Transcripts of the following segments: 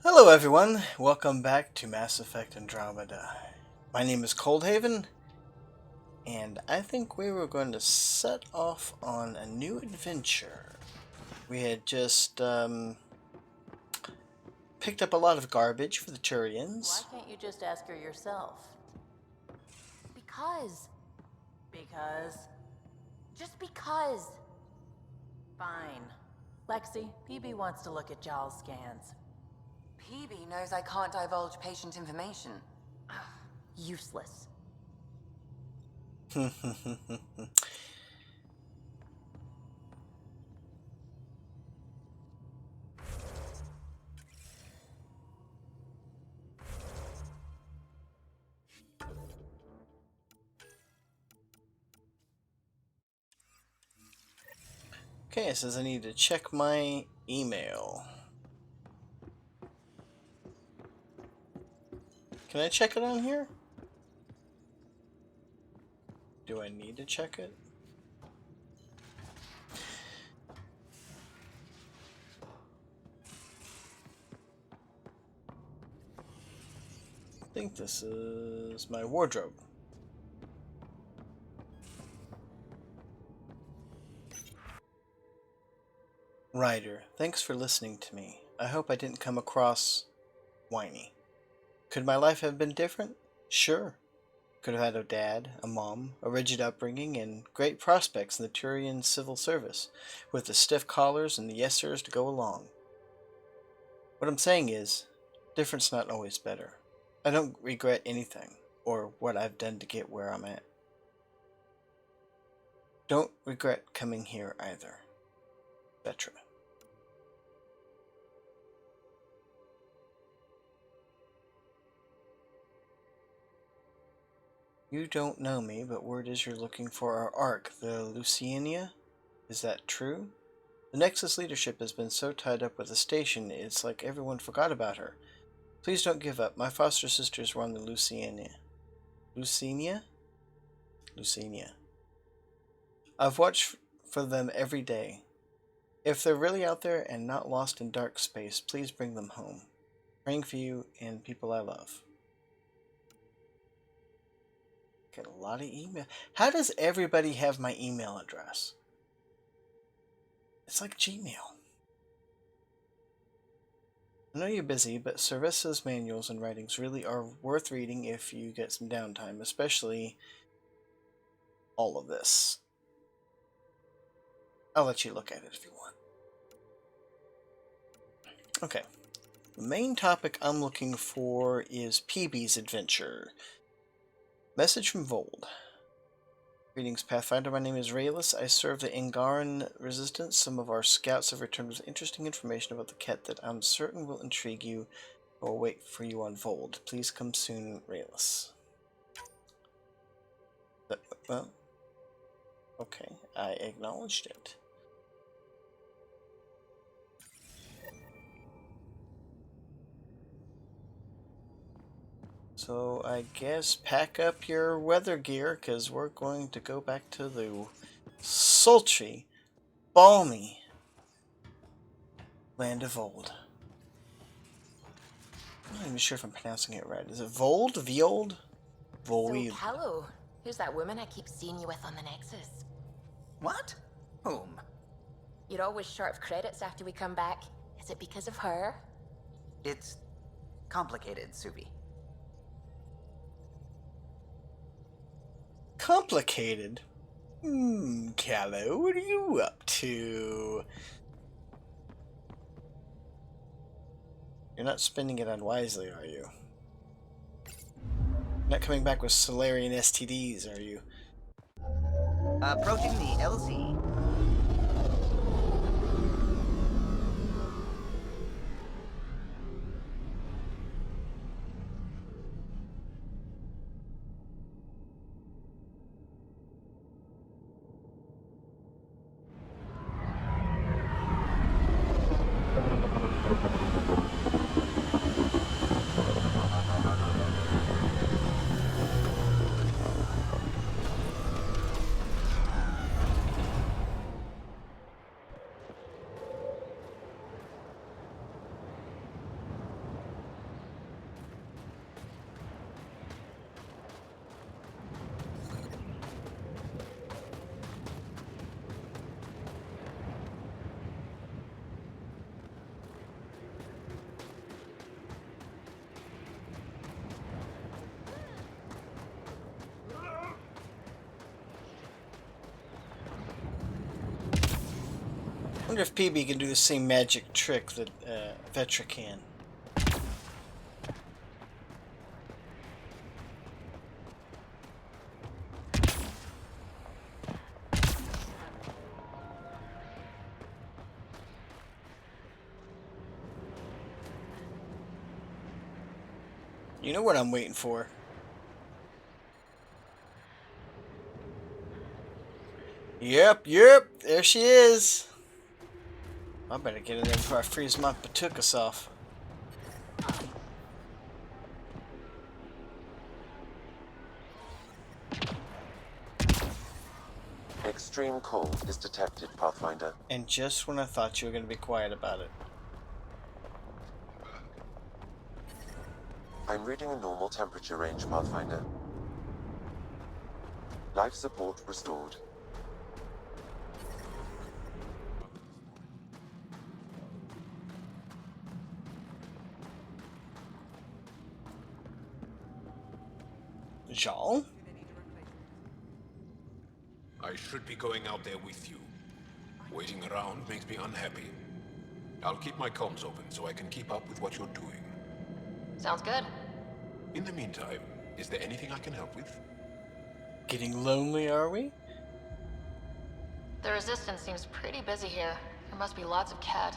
Hello everyone, welcome back to Mass Effect Andromeda. My name is ColdHaven, and I think we were going to set off on a new adventure. We had just picked up a lot of garbage for the Turians. Why can't you just ask her yourself? Because. Because? Just because. Fine. Lexi, PB wants to look at Giles' scans. PB knows I can't divulge patient information. Useless. Okay, it says I need to check my email. Can I check it on here? Do I need to check it? I think this is my wardrobe. Ryder, thanks for listening to me. I hope I didn't come across whiny. Could my life have been different? Sure. Could have had a dad, a mom, a rigid upbringing, and great prospects in the Turian civil service, with the stiff collars and the yes sirs to go along. What I'm saying is, different's not always better. I don't regret anything, or what I've done to get where I'm at. Don't regret coming here either. Etc. You don't know me, but word is you're looking for our Ark, the Luciania? Is that true? The Nexus leadership has been so tied up with the station, it's like everyone forgot about her. Please don't give up. My foster sisters were on the Luciania. Lucinia? Lucinia. I've watched for them every day. If they're really out there and not lost in dark space, please bring them home. Praying for you and people I love. Get a lot of email. How does everybody have my email address? It's like Gmail. I know you're busy, but Cervessa's manuals and writings really are worth reading if you get some downtime, especially all of this. I'll let you look at it if you want. Okay. The main topic I'm looking for is PB's adventure. Message from Vold. Greetings, Pathfinder. My name is Rayless. I serve the Angaran Resistance. Some of our scouts have returned with interesting information about the Ket that I'm certain will intrigue you. I will wait for you on Vold. Please come soon, Rayless. Well, okay. I acknowledged it. So I guess pack up your weather gear, because we're going to go back to the sultry, balmy land of Vold. I'm not even sure if I'm pronouncing it right. Is it Vold? Viold? Vold. So, Callow, who's that woman I keep seeing you with on the Nexus? What? Whom? You're always short of credits after we come back. Is it because of her? It's complicated, Suvi. Complicated? Callow, what are you up to? You're not spending it unwisely, are you? You're not coming back with Solarian STDs, are you? Approaching the LZ. wonder if PB can do the same magic trick that Vetra can. You know what I'm waiting for. Yep, there she is. I better get in there before I freeze my patukas off. Extreme cold is detected, Pathfinder. And just when I thought you were going to be quiet about it. I'm reading a normal temperature range, Pathfinder. Life support restored. Jean? I should be going out there with you. Waiting around makes me unhappy. I'll keep my comms open so I can keep up with what you're doing. Sounds good. In the meantime, is there anything I can help with? Getting lonely, are we? The Resistance seems pretty busy here. There must be lots of Cat.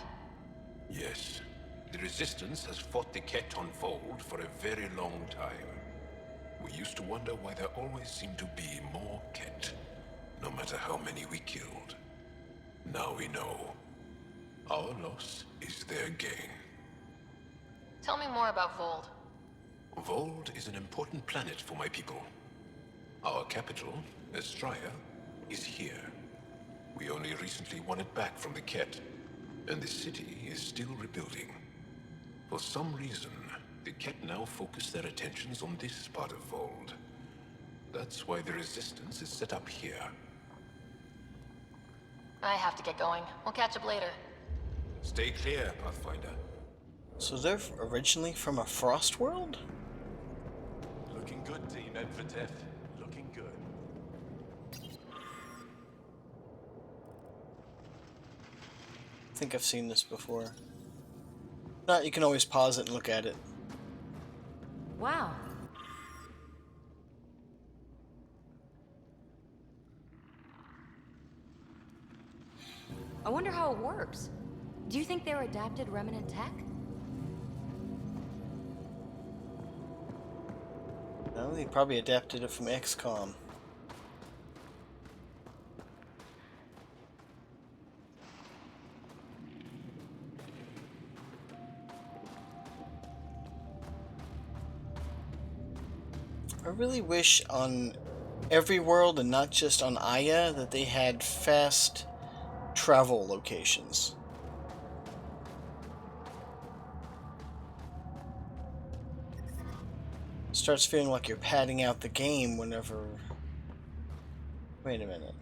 Yes. The Resistance has fought the Ket on Fold for a very long time. We used to wonder why there always seemed to be more Ket, no matter how many we killed. Now we know. Our loss is their gain. Tell me more about Vold. Vold is an important planet for my people. Our capital, Estraya, is here. We only recently won it back from the Ket, and the city is still rebuilding. For some reason, the Ket now focus their attentions on this part of Vold. That's why the Resistance is set up here. I have to get going. We'll catch up later. Stay clear, Pathfinder. So they're originally from a frost world? Looking good, Team Edverteth. Looking good. I think I've seen this before. If not, you can always pause it and look at it. Wow. I wonder how it works. Do you think they're adapted remnant tech? No, they probably adapted it from XCOM. I really wish on every world and not just on Aya that they had fast travel locations. Starts feeling like you're padding out the game whenever... Wait a minute.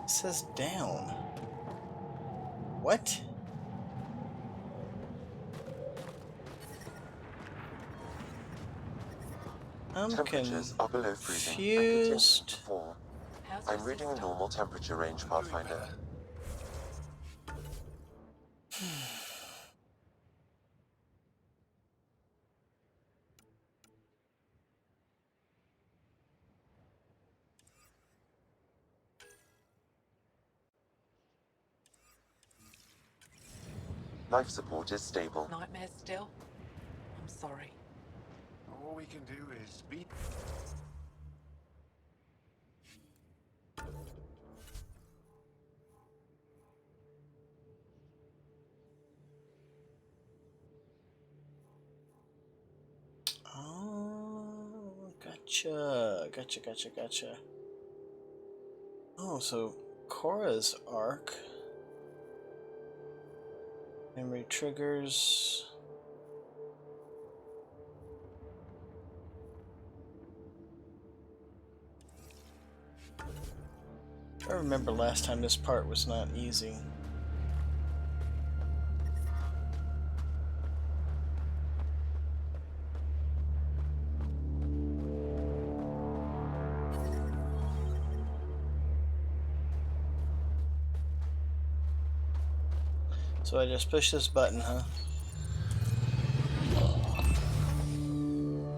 It says down. What? I'm Temperatures are below freezing and confused. continue to fall. I'm reading a normal temperature range, Pathfinder. Life support is stable. Nightmares still? I'm sorry. All we can do is beat. Oh, gotcha. Oh, so Korra's arc. Memory triggers. I remember last time this part was not easy. So I just push this button, huh?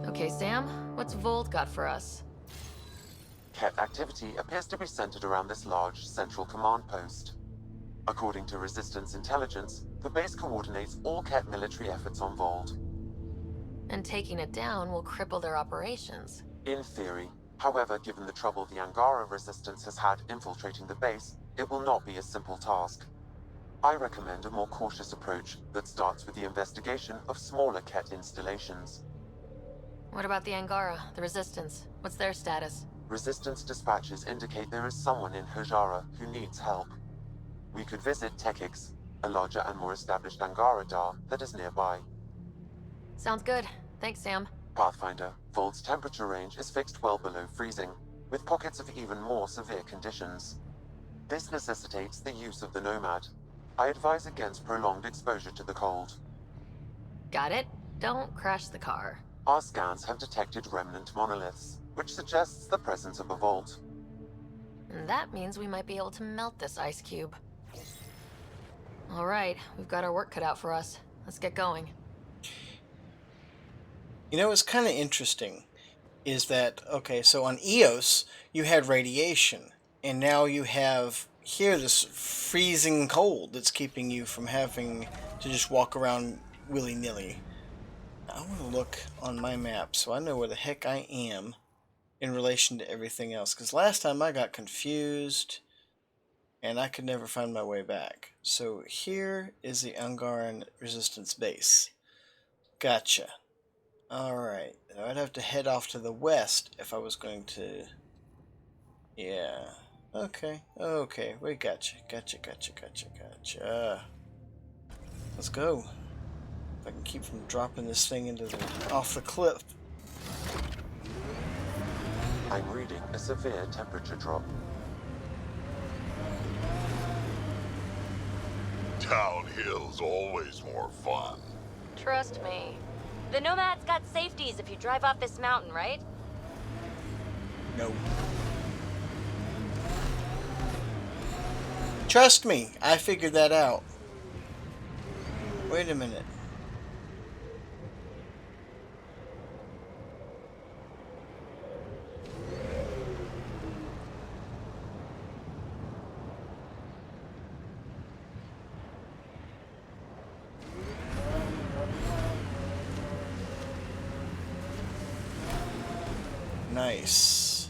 Okay, Sam, what's Volt got for us? Ket activity appears to be centered around this large central command post. According to Resistance intelligence, the base coordinates all Ket military efforts on Vold. And taking it down will cripple their operations. In theory. However, given the trouble the Angara Resistance has had infiltrating the base, it will not be a simple task. I recommend a more cautious approach that starts with the investigation of smaller Ket installations. What about the Angara, the Resistance? What's their status? Resistance dispatches indicate there is someone in Hojara who needs help. We could visit Tekix, a larger and more established Angara Dar that is nearby. Sounds good. Thanks, Sam. Pathfinder, Vold's temperature range is fixed well below freezing, with pockets of even more severe conditions. This necessitates the use of the Nomad. I advise against prolonged exposure to the cold. Got it. Don't crash the car. Our scans have detected remnant monoliths, which suggests the presence of a vault. And that means we might be able to melt this ice cube. All right, we've got our work cut out for us. Let's get going. You know what's kind of interesting is that, okay, so on Eos, you had radiation, and now you have here this freezing cold that's keeping you from having to just walk around willy-nilly. I want to look on my map so I know where the heck I am in relation to everything else, because last time I got confused and I could never find my way back. So here is the Angaran Resistance base. Gotcha. Alright, I'd have to head off to the west if I was going to... Yeah. Okay, okay, we gotcha. Gotcha. Let's go. If I can keep from dropping this thing into off the cliff. I'm reading a severe temperature drop. Downhill's always more fun. Trust me. The Nomad's got safeties if you drive off this mountain, right? No. Trust me, I figured that out. Wait a minute. Nice.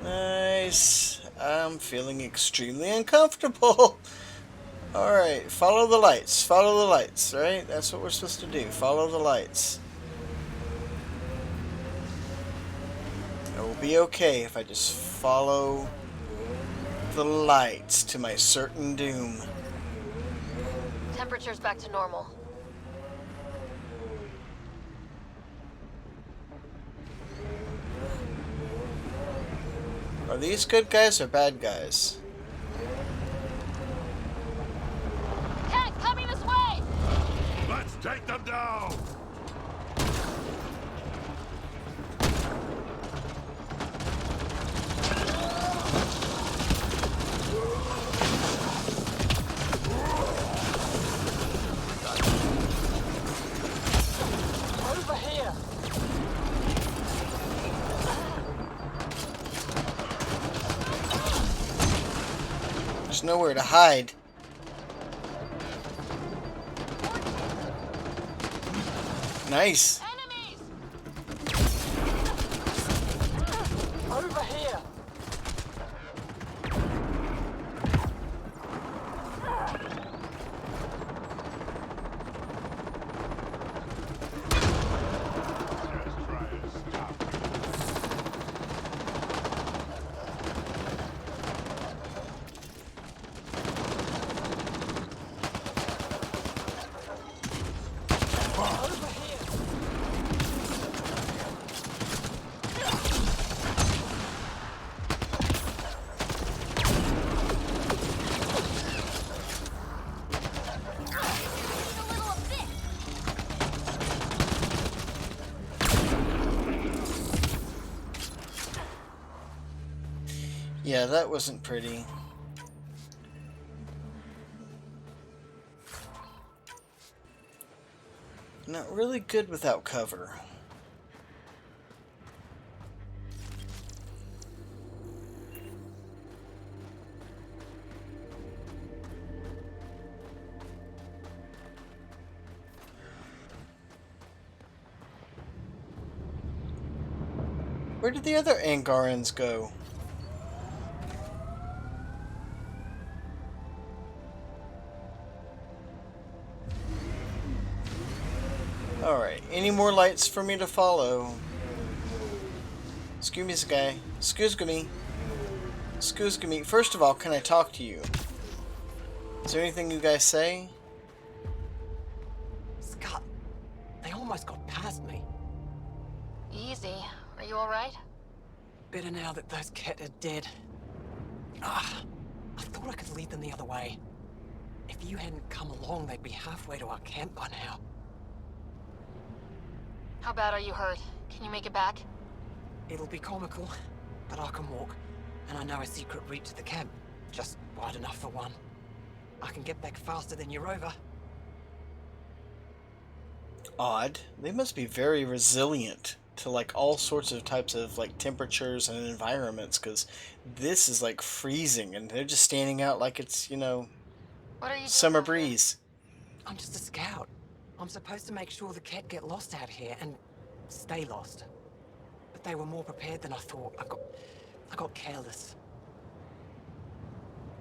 Nice. I'm feeling extremely uncomfortable. Alright, follow the lights. Follow the lights, right? That's what we're supposed to do. Follow the lights. I will be okay if I just follow the lights to my certain doom. Temperature's back to normal. Are these good guys or bad guys? Cat, coming this way! Let's take them down! Over here! There's nowhere to hide. Nice. Enemies! Over here! Yeah, that wasn't pretty. Not really good without cover. Where did the other Angarans go? Alright, any more lights for me to follow? Excuse me, guy. Excuse me. Excuse me. First of all, can I talk to you? Is there anything you guys say? Scott, they almost got past me. Easy. Are you alright? Better now that those Ket are dead. Ah, I thought I could lead them the other way. If you hadn't come along, they'd be halfway to our camp by now. How bad are you hurt? Can you make it back? It'll be comical, but I can walk. And I know a secret route to the camp. Just wide enough for one. I can get back faster than your rover. Odd. They must be very resilient to like all sorts of types of like temperatures and environments, because this is like freezing and they're just standing out like it's, you know, What are you doing summer out here? breeze. I'm just a scout. I'm supposed to make sure the Ket get lost out here and stay lost. But they were more prepared than I thought. I got careless.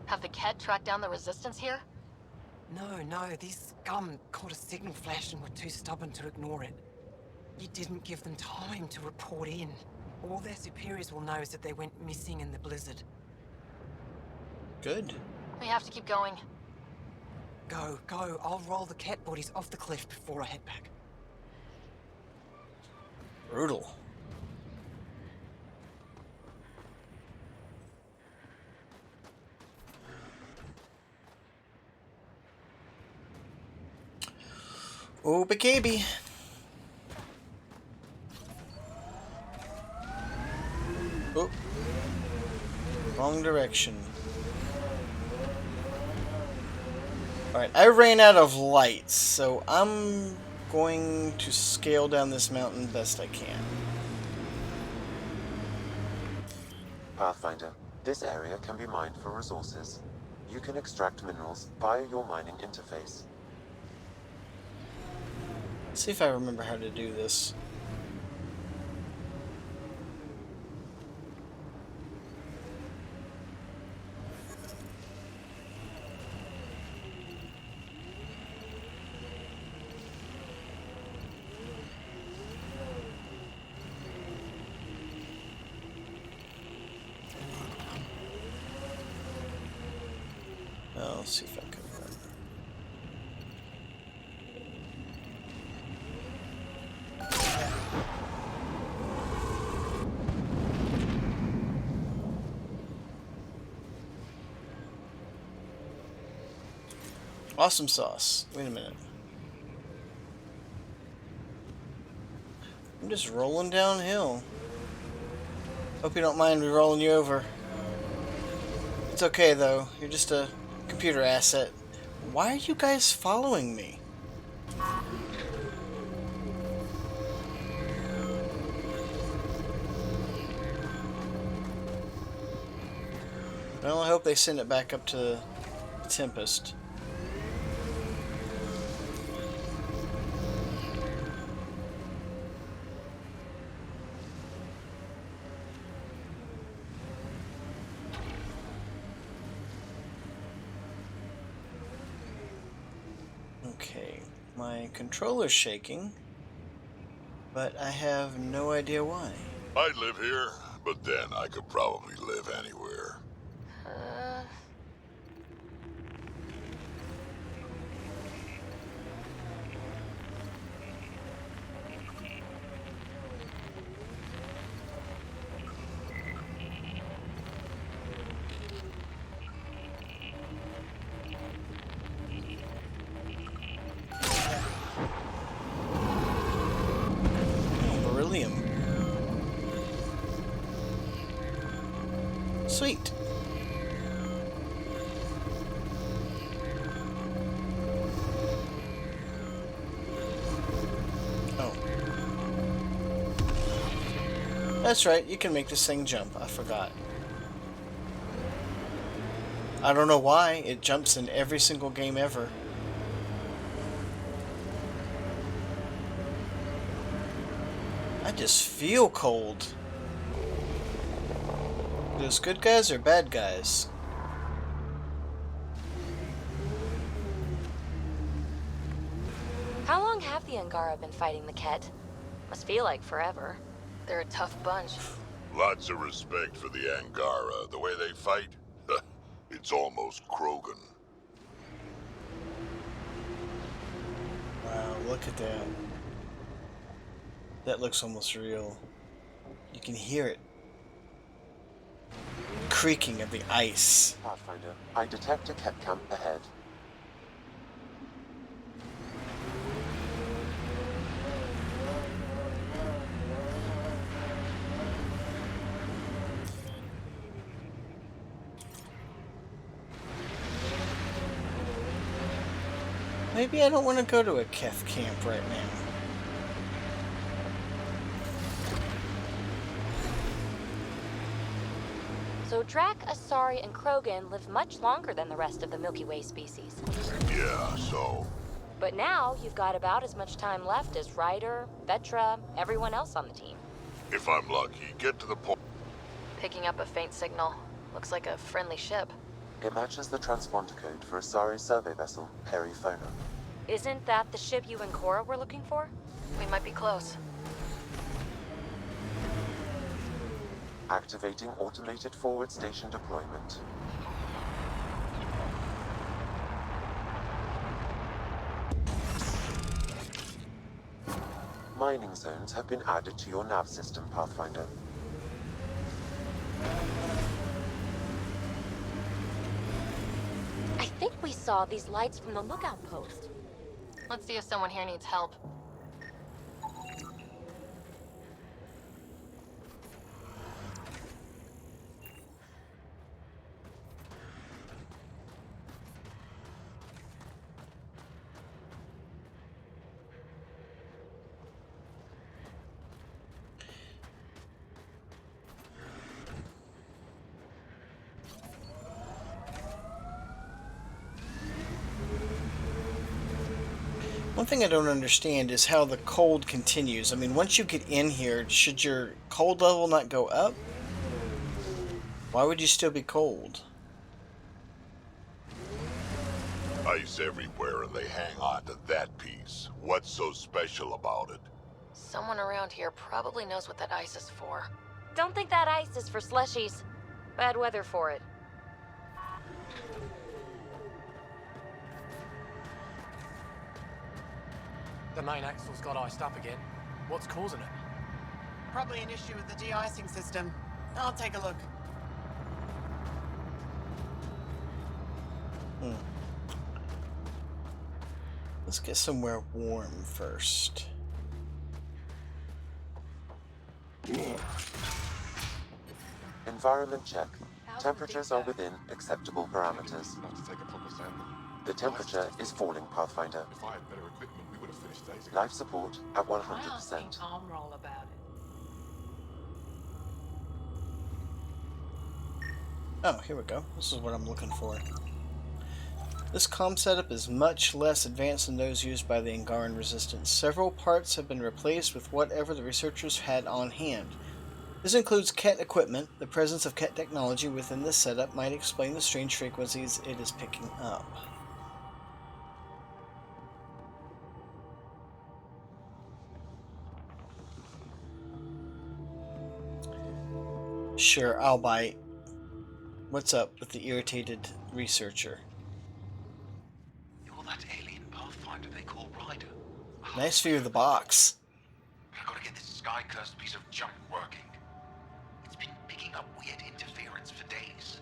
Have the Ket tracked down the resistance here? No, these scum caught a signal flash and were too stubborn to ignore it. You didn't give them time to report in. All their superiors will know is that they went missing in the blizzard. Good. We have to keep going. Go. I'll roll the Ket bodies off the cliff before I head back. Brutal. Oh, baby. Oh. Wrong direction. Alright, I ran out of lights, so I'm going to scale down this mountain best I can. Pathfinder, this area can be mined for resources. You can extract minerals via your mining interface. See if I remember how to do this. I'll see if I can remember. Awesome sauce. Wait a minute. I'm just rolling downhill. Hope you don't mind me rolling you over. It's okay though. You're just a computer asset. Why are you guys following me? Well, I hope they send it back up to Tempest. Okay, my controller's shaking, but I have no idea why. I'd live here, but then I could probably live anywhere. Beryllium. Sweet. That's right, you can make this thing jump. I forgot. I don't know why. It jumps in every single game ever. I just feel cold. Those good guys or bad guys? How long have the Angara been fighting the Ket? Must feel like forever. They're a tough bunch. Lots of respect for the Angara. The way they fight, it's almost Krogan. Wow, look at that. That looks almost real. You can hear it. Creaking of the ice. Pathfinder, I detect a Ket camp ahead. Maybe I don't want to go to a Keth camp right now. So Drac, Asari, and Krogan live much longer than the rest of the Milky Way species. Yeah, so? But now you've got about as much time left as Ryder, Vetra, everyone else on the team. If I'm lucky, get to the point. Picking up a faint signal. Looks like a friendly ship. It matches the transponder code for Asari's survey vessel, Perifona. Isn't that the ship you and Cora were looking for? We might be close. Activating automated forward station deployment. Mining zones have been added to your nav system, Pathfinder. I think we saw these lights from the lookout post. Let's see if someone here needs help. One thing I don't understand is how the cold continues. I mean, once you get in here, should your cold level not go up? Why would you still be cold? Ice everywhere and they hang on to that piece. What's so special about it? Someone around here probably knows what that ice is for. Don't think that ice is for slushies. Bad weather for it. The main axle's got iced up again. What's causing it? Probably an issue with the de-icing system. I'll take a look. Let's get somewhere warm first. Environment check. Temperatures are within acceptable parameters. The temperature is falling, Pathfinder. If I had better equipment, we would have finished days ago. Life support at 100%. Arm roll about it. Oh, here we go. This is what I'm looking for. This comm setup is much less advanced than those used by the Angaran Resistance. Several parts have been replaced with whatever the researchers had on hand. This includes Ket equipment. The presence of Ket technology within this setup might explain the strange frequencies it is picking up. Sure, I'll bite. What's up with the irritated researcher? You're that alien Pathfinder they call Ryder. Nice view of the box. I've got to get this sky-cursed piece of junk working. It's been picking up weird interference for days.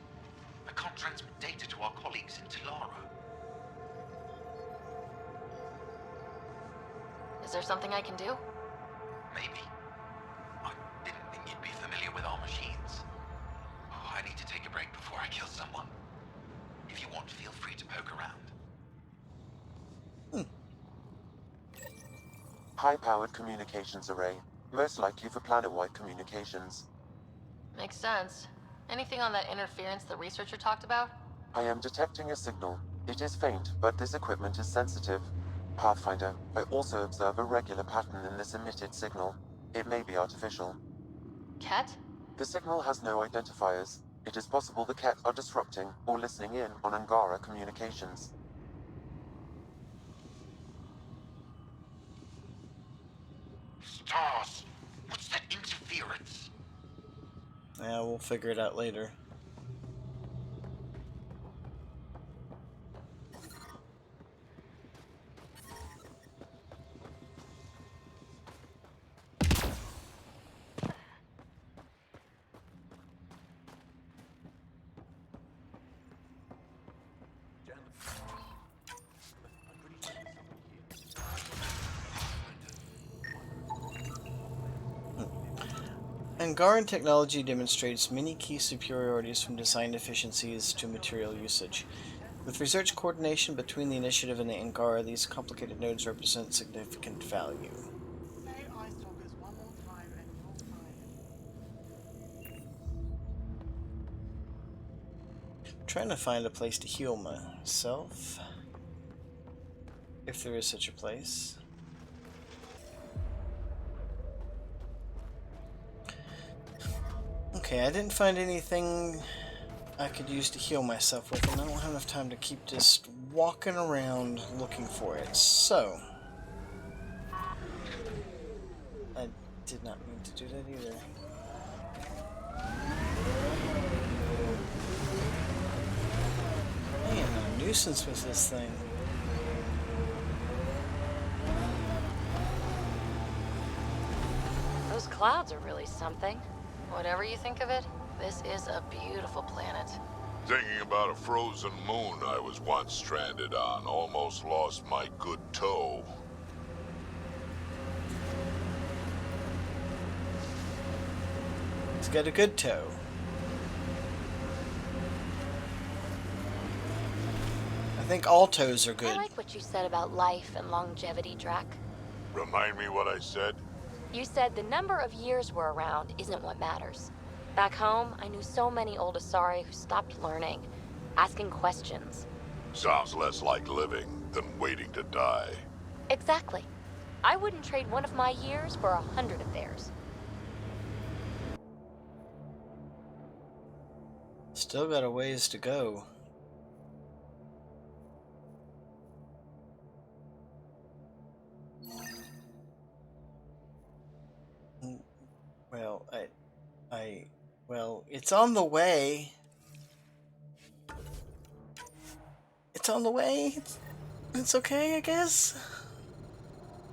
I can't transmit data to our colleagues in Talara. Is there something I can do? Maybe. I didn't think you'd be familiar with our machines. Oh, I need to take a break before I kill someone. If you want, feel free to poke around. High-powered communications array. most likely for planet-wide communications. Makes sense. Anything on that interference the researcher talked about? I am detecting a signal. It is faint, but this equipment is sensitive. Pathfinder, I also observe a regular pattern in this emitted signal. It may be artificial. Ket? The signal has no identifiers. It is possible the Ket are disrupting or listening in on Angara communications. Stars! What's that interference? Yeah, we'll figure it out later. Angaran technology demonstrates many key superiorities from design efficiencies to material usage. With research coordination between the Initiative and the Angara, these complicated nodes represent significant value. Say Ice Talkers one more time and you'll find. Trying to find a place to heal myself. If there is such a place. Okay, I didn't find anything I could use to heal myself with, and I don't have enough time to keep just walking around looking for it. So, I did not mean to do that either. Man, a nuisance with this thing. Those clouds are really something. Whatever you think of it, this is a beautiful planet. Thinking about a frozen moon I was once stranded on, almost lost my good toe. He's got a good toe. I think all toes are good. I like what you said about life and longevity, Drac. Remind me what I said? You said the number of years we're around isn't what matters. Back home, I knew so many old Asari who stopped learning, asking questions. Sounds less like living than waiting to die. Exactly. I wouldn't trade one of my years for 100 of theirs. Still got a ways to go. Well, well, it's on the way. It's on the way. It's okay, I guess.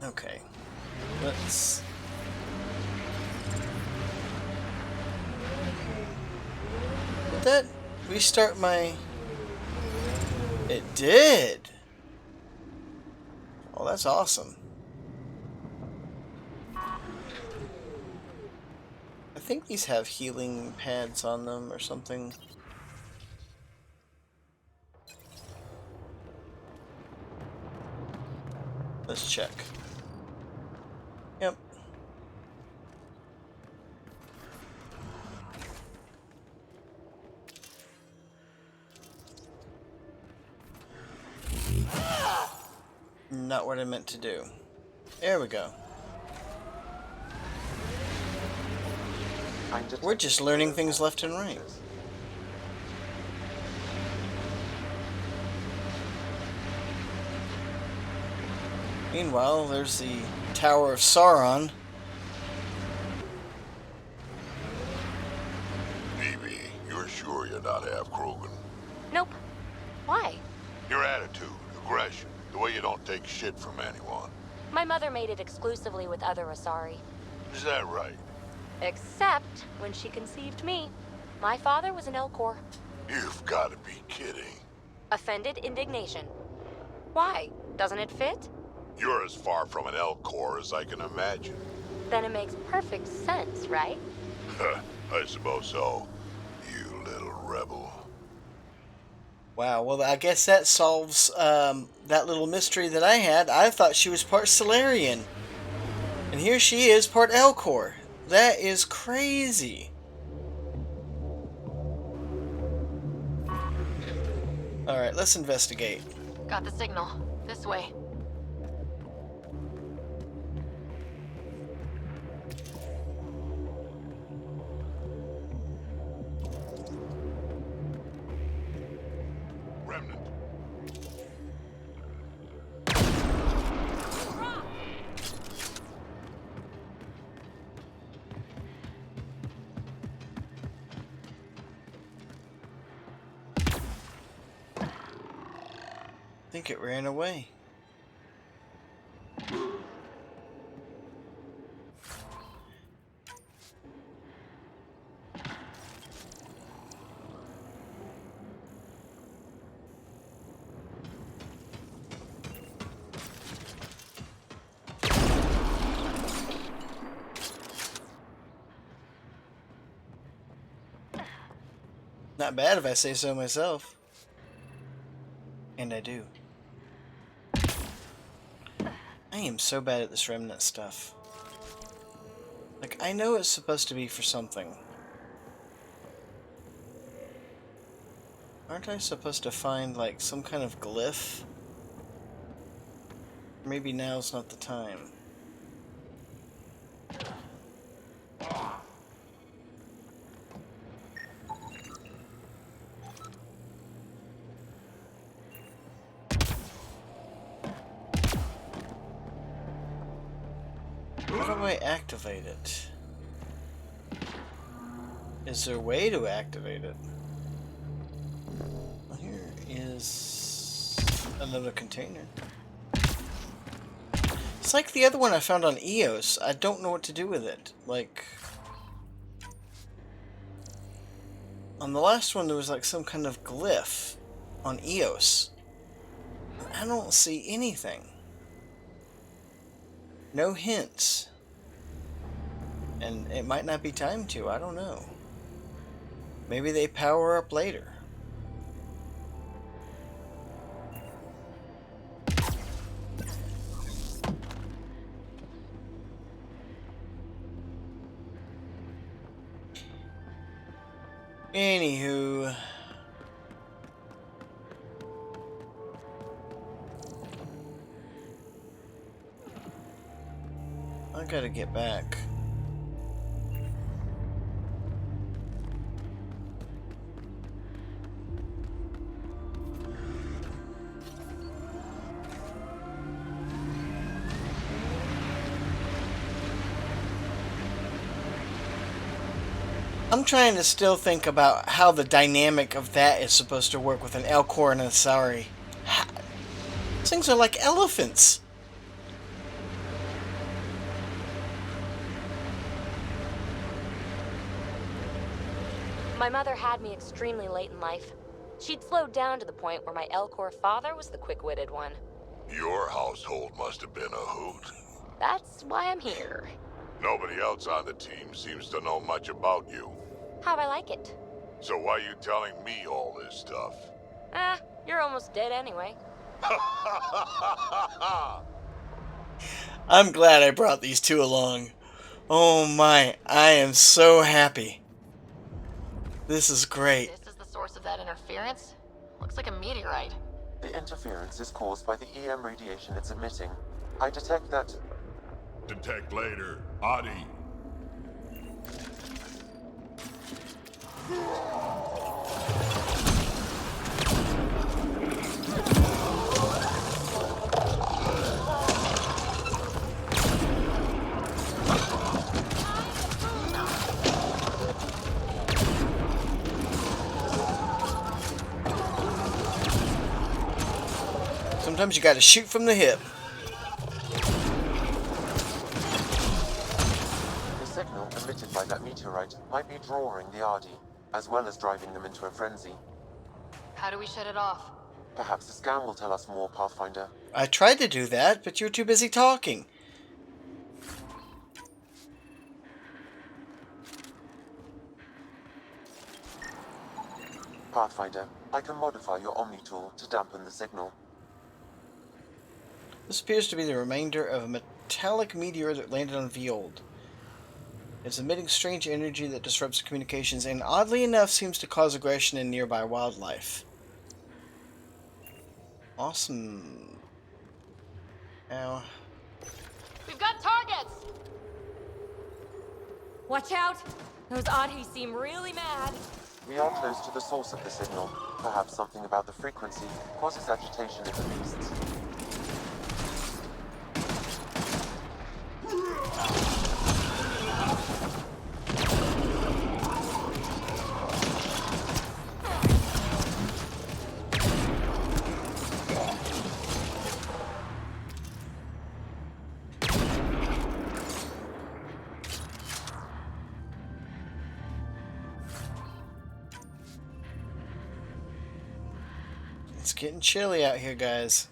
Okay. Let's... Did that restart my... It did! Oh, that's awesome. I think these have healing pads on them or something. Let's check. Yep. Not what I meant to do. There we go. We're just learning things left and right. Meanwhile, there's the Tower of Sauron. Phoebe, you're sure you're not half Krogan? Nope. Why? Your attitude, aggression, the way you don't take shit from anyone. My mother made it exclusively with other Asari. Is that right? Except when she conceived me. My father was an Elcor. You've got to be kidding. Offended indignation. Why? Doesn't it fit? You're as far from an Elcor as I can imagine. Then it makes perfect sense, right? I suppose so. You little rebel. Wow, well, I guess that solves that little mystery that I had. I thought she was part Solarian. And And here she is, part Elcor. That is crazy. Alright, let's investigate. Got the signal. This way. Remnant. I think it ran away. Not bad if I say so myself. And I do. I am so bad at this remnant stuff. Like, I know it's supposed to be for something. Aren't I supposed to find, like, some kind of glyph? Maybe now's not the time. How do I activate it? Is there a way to activate it? Well, here is another container. It's like the other one I found on EOS. I don't know what to do with it. Like, on the last one there was like some kind of glyph on EOS. I don't see anything. No hints. And it might not be time to, I don't know. Maybe they power up later. Anywho, I gotta get back. I'm trying to still think about how the dynamic of that is supposed to work with an Elcor and an Asari. These things are like elephants. My mother had me extremely late in life. She'd slowed down to the point where my Elcor father was the quick-witted one. Your household must have been a hoot. That's why I'm here. Nobody else on the team seems to know much about you. How'd I like it? So why are you telling me all this stuff? You're almost dead anyway. I'm glad I brought these two along. Oh my, I am so happy. This is great. This is the source of that interference? Looks like a meteorite. The interference is caused by the EM radiation it's emitting. I detect that... Detect later. Adi. Sometimes you gotta shoot from the hip. The signal emitted by that meteorite might be drawing the Ardi, as well as driving them into a frenzy. How do we shut it off? Perhaps the scan will tell us more, Pathfinder. I tried to do that, but you're too busy talking. Pathfinder, I can modify your Omni tool to dampen the signal. This appears to be the remainder of a metallic meteor that landed on Viold. It's emitting strange energy that disrupts communications and, oddly enough, seems to cause aggression in nearby wildlife. Awesome. Now, We've got targets! Watch out! Those Audis seem really mad. We are close to the source of the signal. Perhaps something about the frequency causes agitation in the beasts. it's getting chilly out here, guys.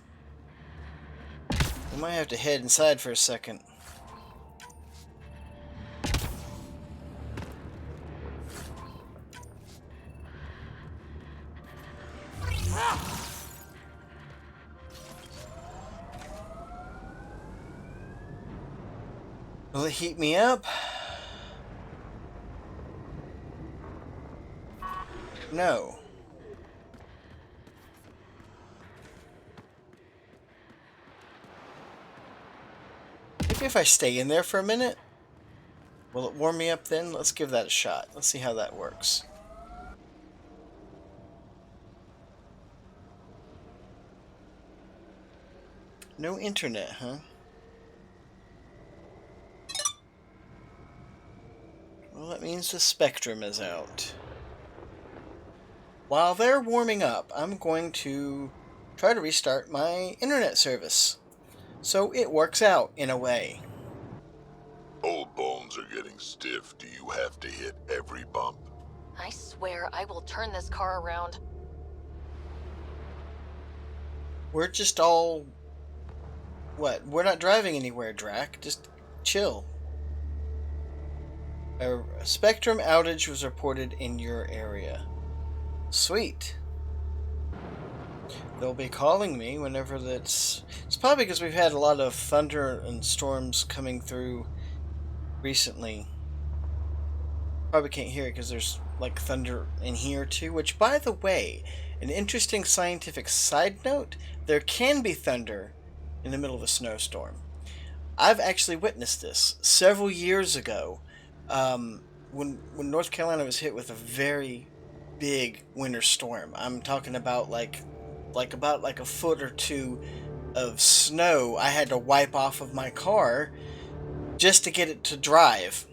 We might have to head inside for a second. Will it heat me up? No. Maybe if I stay in there for a minute? Will it warm me up then? Let's give that a shot. Let's see how that works. No internet, huh? Well, that means the spectrum is out. While they're warming up, I'm going to try to restart my internet service. So it works out, in a way. Old bones are getting stiff. Do you have to hit every bump? I swear I will turn this car around. We're just all... What? We're not driving anywhere, Drac. Just chill. A spectrum outage was reported in your area. Sweet. They'll be calling me whenever that's... It's probably because we've had a lot of thunder and storms coming through recently. Probably can't hear it because there's like thunder in here too, which, by the way, an interesting scientific side note, there can be thunder in the middle of a snowstorm. I've actually witnessed this several years ago when North Carolina was hit with a very big winter storm. I'm talking about like a foot or two of snow I had to wipe off of my car just to get it to drive.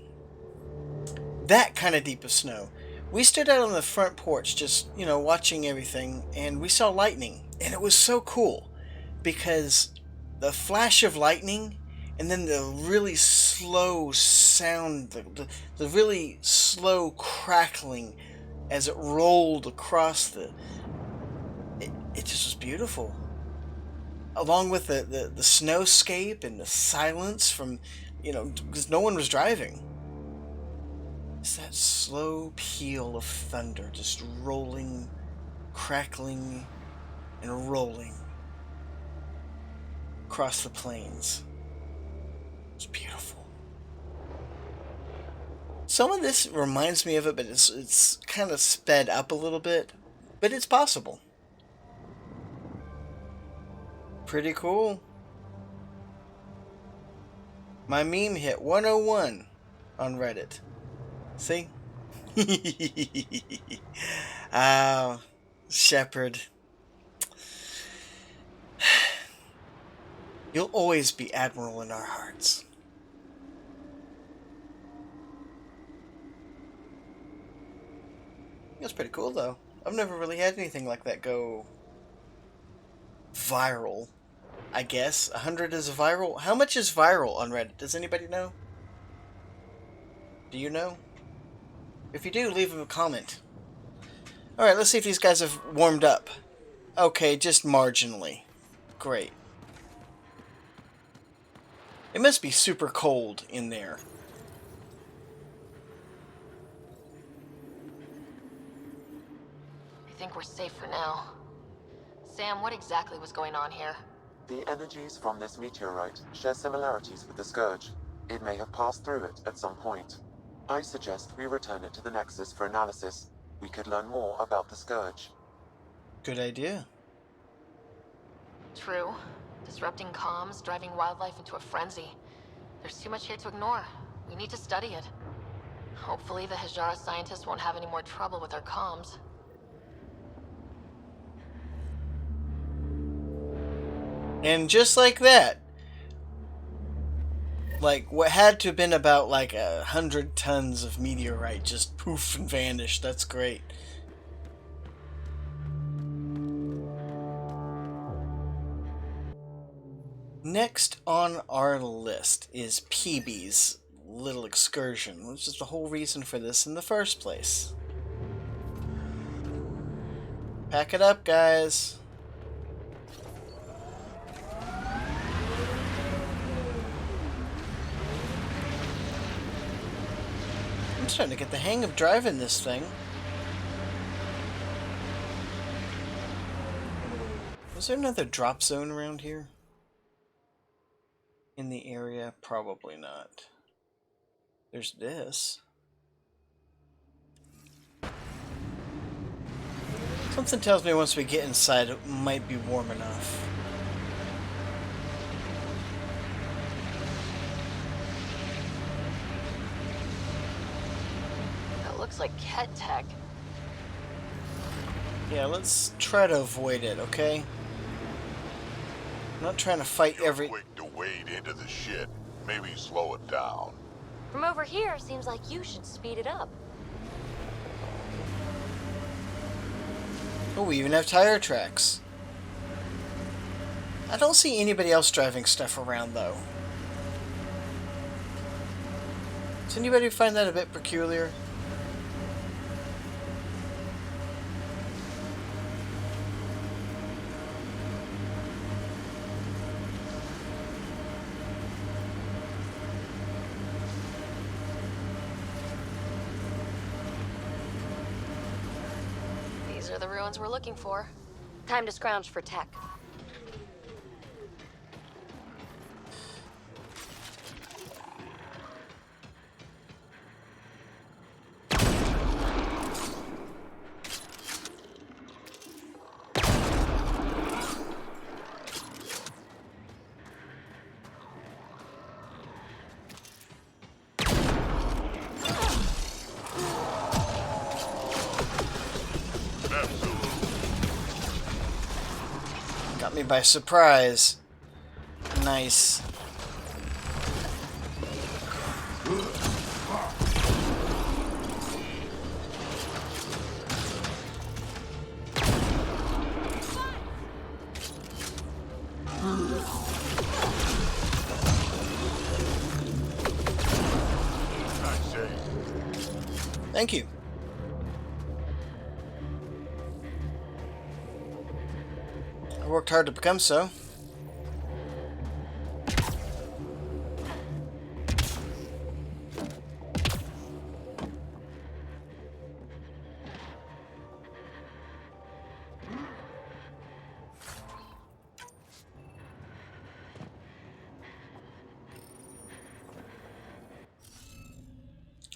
That kind of deep of snow. We stood out on the front porch just, watching everything, and we saw lightning. And it was so cool because the flash of lightning and then the really slow sound, the really slow crackling as it rolled across it just was beautiful. Along with the snowscape and the silence from, because no one was driving. It's that slow peal of thunder just rolling, crackling, and rolling across the plains. It's beautiful. Some of this reminds me of it, but it's kind of sped up a little bit. But it's possible. Pretty cool. My meme hit 101 on Reddit. See? Ah, Shepard. You'll always be Admiral in our hearts. That's pretty cool, though. I've never really had anything like that go viral, I guess. 100 is viral. How much is viral on Reddit? Does anybody know? Do you know? If you do, leave them a comment. Alright, let's see if these guys have warmed up. Okay, just marginally. Great. It must be super cold in there. I think we're safe for now. Sam, what exactly was going on here? The energies from this meteorite share similarities with the Scourge. It may have passed through it at some point. I suggest we return it to the Nexus for analysis. We could learn more about the Scourge. Good idea. True. Disrupting comms, driving wildlife into a frenzy. There's too much here to ignore. We need to study it. Hopefully the Hijara scientists won't have any more trouble with our comms. And just like that, like what had to have been about like 100 tons of meteorite just poof and vanished. That's great. Next on our list is PB's little excursion, which is the whole reason for this in the first place. Pack it up, guys. I'm starting to get the hang of driving this thing. Was there another drop zone around here? In the area? Probably not. There's this. Something tells me once we get inside it might be warm enough. That looks like Ket tech. Yeah, let's try to avoid it, okay? I'm not trying to fight every... Quick to wade into the shit. Maybe slow it down. From over here, seems like you should speed it up. Oh, we even have tire tracks. I don't see anybody else driving stuff around, though. Does anybody find that a bit peculiar? These are the ruins we're looking for. Time to scrounge for tech. Got me by surprise. Nice. Thank you. I worked hard to become so.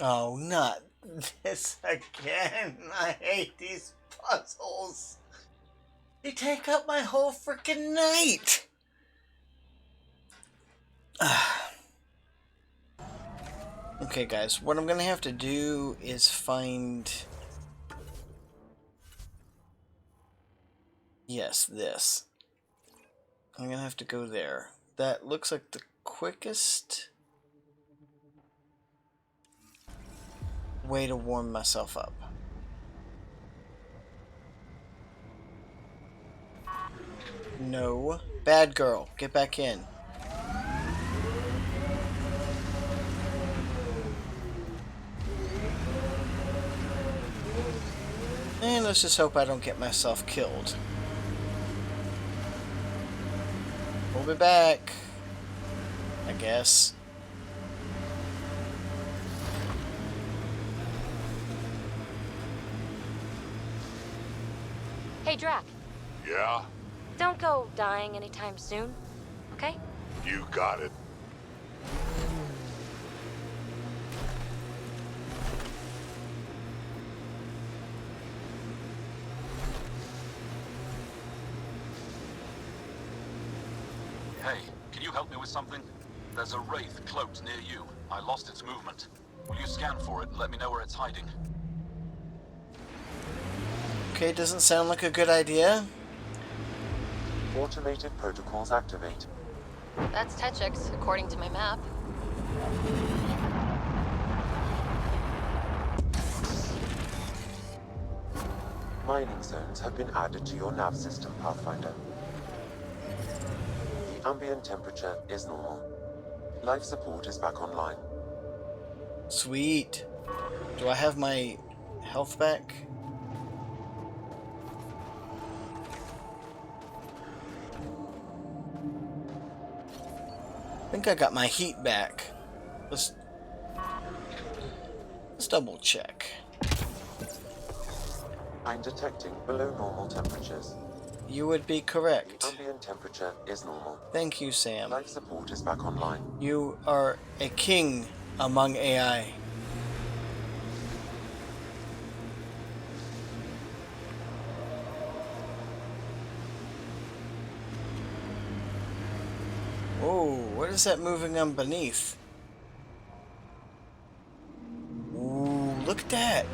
Oh, not this again. I hate these puzzles. They take up my whole freaking night. Okay, guys, what I'm gonna have to do is find... Yes, this. I'm gonna have to go there. That looks like the quickest way to warm myself up. No. Bad girl. Get back in. And let's just hope I don't get myself killed. We'll be back, I guess. Hey, Drac. Yeah? Don't go dying anytime soon, okay? You got it. Hey, can you help me with something? There's a wraith cloaked near you. I lost its movement. Will you scan for it and let me know where it's hiding? Okay, doesn't sound like a good idea. Automated protocols activate. That's Techix, according to my map. Mining zones have been added to your nav system, Pathfinder. The ambient temperature is normal. Life support is back online. Sweet. Do I have my health back? I think I got my heat back. Let's double check. I'm detecting below normal temperatures. You would be correct. The ambient temperature is normal. Thank you, Sam. Life support is back online. You are a king among AI. Oh, what is that moving on beneath? Ooh, look at that.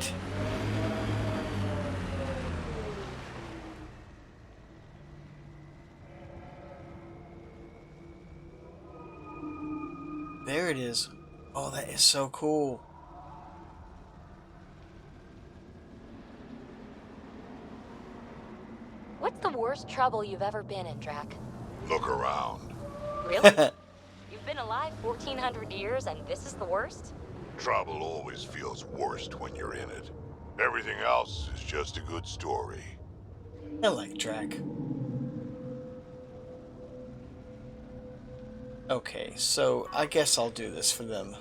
There it is. Oh, that is so cool. What's the worst trouble you've ever been in, Drac? Look around. Really? You've been alive 1,400 years and this is the worst? Trouble always feels worst when you're in it. Everything else is just a good story. I like Drac. Okay, so I guess I'll do this for them.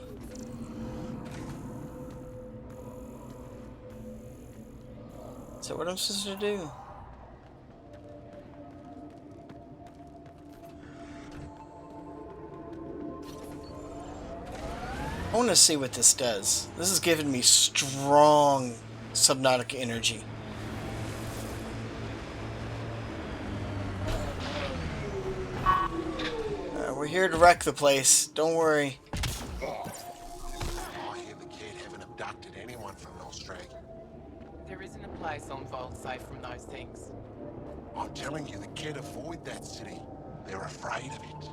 Is that what I'm supposed to do? I want to see what this does. This is giving me strong Subnautica energy. We're here to wreck the place. Don't worry. I hear the kid haven't abducted anyone from Nostrag. There isn't a place on Vault safe from those things. I'm telling you, the kid avoid that city. They're afraid of it.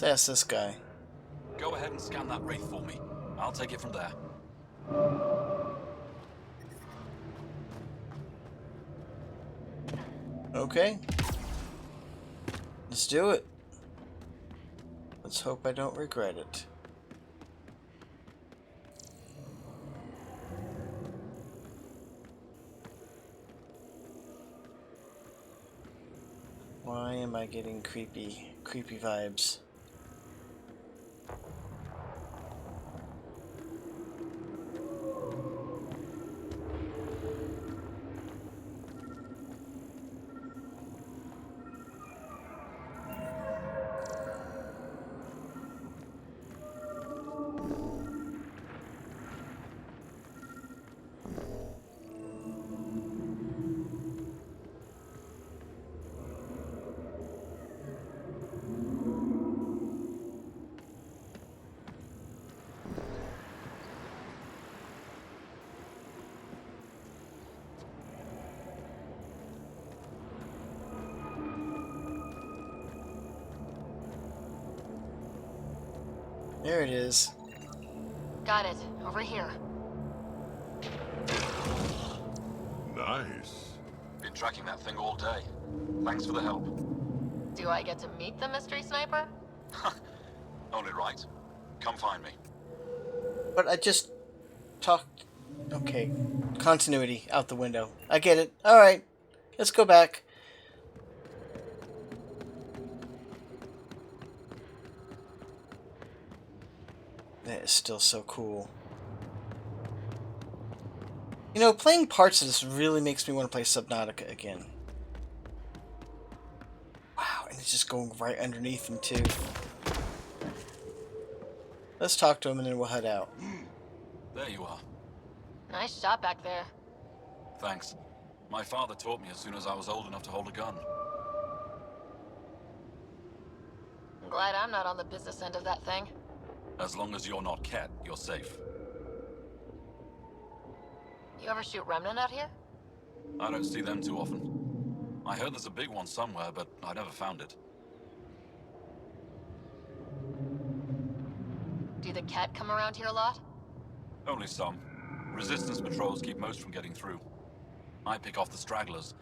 Let's ask this guy. Go ahead and scan that wraith for me. I'll take it from there. Okay. Let's do it. Let's hope I don't regret it. Why am I getting creepy vibes? There it is. Got it. Over here. Nice. Been tracking that thing all day. Thanks for the help. Do I get to meet the mystery sniper? Only right. Come find me. But I just talked... Okay, continuity out the window. I get it. Alright. Let's go back. That is still so cool. You know, playing parts of this really makes me want to play Subnautica again. Wow, and it's just going right underneath him, too. Let's talk to him and then we'll head out. There you are. Nice shot back there. Thanks. My father taught me as soon as I was old enough to hold a gun. I'm glad I'm not on the business end of that thing. As long as you're not Cat, you're safe. You ever shoot Remnant out here? I don't see them too often. I heard there's a big one somewhere, but I never found it. Do the Cat come around here a lot? Only some. Resistance patrols keep most from getting through. I pick off the stragglers.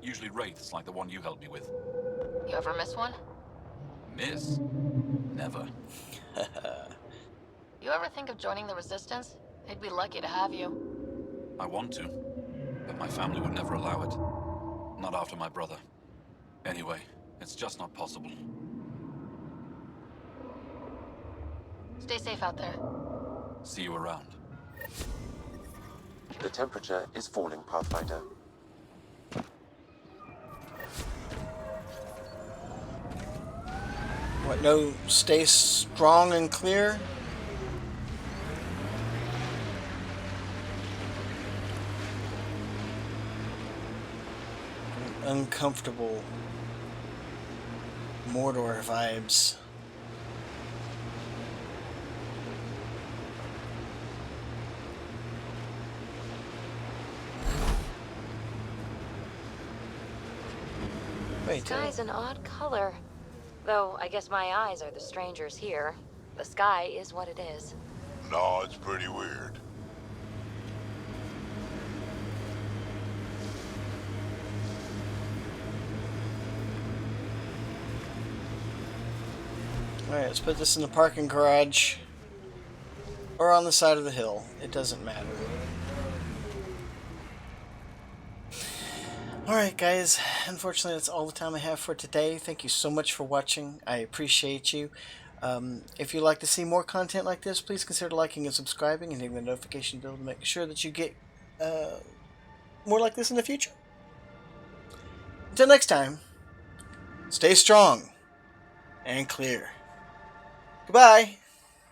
Usually wraiths like the one you helped me with. You ever miss one? Miss? Never. You ever think of joining the Resistance? They'd be lucky to have you. I want to, but my family would never allow it. Not after my brother. Anyway, it's just not possible. Stay safe out there. See you around. The temperature is falling, Pathfinder. What, no, stay strong and clear? Uncomfortable Mordor vibes. The sky's an odd color. Though, I guess my eyes are the strangers here. The sky is what it is. No, it's pretty weird. Alright, let's put this in the parking garage. Or on the side of the hill. It doesn't matter. Alright guys, unfortunately that's all the time I have for today. Thank you so much for watching. I appreciate you. If you'd like to see more content like this, please consider liking and subscribing and hitting the notification bell to make sure that you get more like this in the future. Until next time, stay strong and clear. Goodbye.